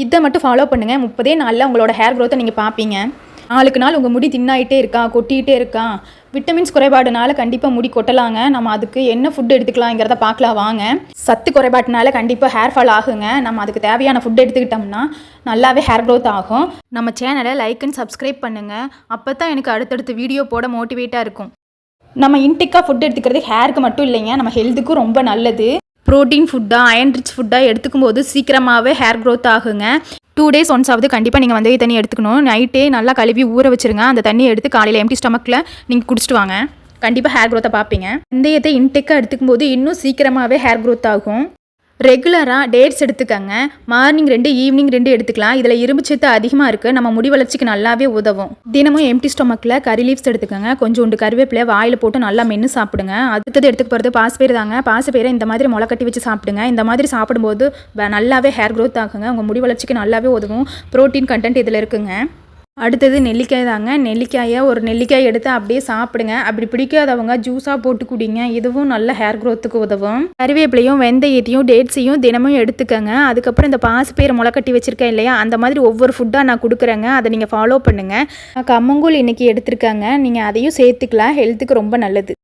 இதை மட்டும் ஃபாலோ பண்ணுங்கள். 30 நாளில் உங்களோட ஹேர் க்ரோத்தை நீங்கள் பார்ப்பீங்க. நாளுக்கு நாள் உங்கள் முடி தின்னாயிட்டே இருக்கா, கொட்டிகிட்டே இருக்கா, விட்டமின்ஸ் குறைபாடுனால கண்டிப்பாக முடி கொட்டலாங்க. நம்ம அதுக்கு என்ன ஃபுட் எடுத்துக்கலாங்கிறத பார்க்கலாம் வாங்க. சத்து குறைபாட்டுனால கண்டிப்பாக ஹேர் ஃபால் ஆகுங்க. நம்ம அதுக்கு தேவையான ஃபுட் எடுத்துக்கிட்டோம்னா நல்லாவே ஹேர் க்ரோத் ஆகும். நம்ம சேனலை லைக் அண்ட் சப்ஸ்கிரைப் பண்ணுங்கள். அப்போ தான் எனக்கு அடுத்தடுத்து வீடியோ போட மோட்டிவேட்டாக இருக்கும். நம்ம இன்டேக்காக ஃபுட் எடுத்துக்கிறது ஹேருக்கு மட்டும் இல்லைங்க, நம்ம ஹெல்த்துக்கும் ரொம்ப நல்லது. ப்ரோட்டீன் ஃபுட்டாக, அயன் ரிச் ஃபுட்டாக எடுத்துக்கும் போது சீக்கிரமாகவே ஹேர் க்ரோத் ஆகுங்க. 2 days ஒன்ஸ் ஆகுது கண்டிப்பாக நீங்கள் வெந்தய தண்ணி எடுத்துக்கணும். நைட்டே நல்லா கழுவி ஊற வச்சுருங்க. அந்த தண்ணியை எடுத்து காலையில் எம்டி ஸ்டமக்கில் நீங்கள் குடிச்சிட்டு வாங்க. கண்டிப்பாக ஹேர் க்ரோத்தை பார்ப்பீங்க. வெந்தயத்தை இன்டேக்காக எடுத்துக்கும் போது இன்னும் சீக்கிரமாகவே ஹேர் க்ரோத் ஆகும். ரெகுலராக டேட்ஸ் எடுத்துக்கங்க. மார்னிங் 2, ஈவினிங் 2 எடுத்துக்கலாம். இதில் இரும்பு சத்து அதிகமாக இருக்குது. நம்ம முடி வளர்ச்சிக்கு நல்லாவே உதவும். தினமும் எம்டி ஸ்டொமக்கில் கறி லீவ்ஸ் எடுத்துக்கோங்க. கொஞ்சோண்டு கருவேப்பிலை வாயில் போட்டு நல்லா மென்று சாப்பிடுங்க. அடுத்தது எடுத்துக்க போகிறது பாசிப்பயிறு தாங்க. பாசிப்பயிரை இந்த மாதிரி முளை கட்டி வச்சு சாப்பிடுங்க. இந்த மாதிரி சாப்பிடும்போது நல்லாவே ஹேர் க்ரோத் ஆகுங்க. உங்கள் முடி வளர்ச்சிக்கு நல்லாவே உதவும். ப்ரோட்டீன் கண்டென்ட் இதில் இருக்குங்க. அடுத்தது நெல்லிக்காய் தாங்க. ஒரு நெல்லிக்காய் எடுத்து அப்படியே சாப்பிடுங்க. அப்படி பிடிக்காதவங்க ஜூஸாக போட்டு குடிங்க. இதுவும் நல்ல ஹேர் க்ரோத்துக்கு உதவும். கறிவேப்பிலையும் வெந்தயத்தையும் டேட்ஸையும் தினமும் எடுத்துக்கங்க. அதுக்கப்புறம் இந்த பாசிப்பயிறு முளைக்கட்டி வச்சுருக்கேன் இல்லையா, அந்த மாதிரி ஒவ்வொரு ஃபுட்டாக நான் கொடுக்குறேங்க. அதை நீங்கள் ஃபாலோ பண்ணுங்கள். கம்மங்கூழ் இன்றைக்கி எடுத்துருக்காங்க. நீங்கள் அதையும் சேர்த்துக்கலாம். ஹெல்த்துக்கு ரொம்ப நல்லது.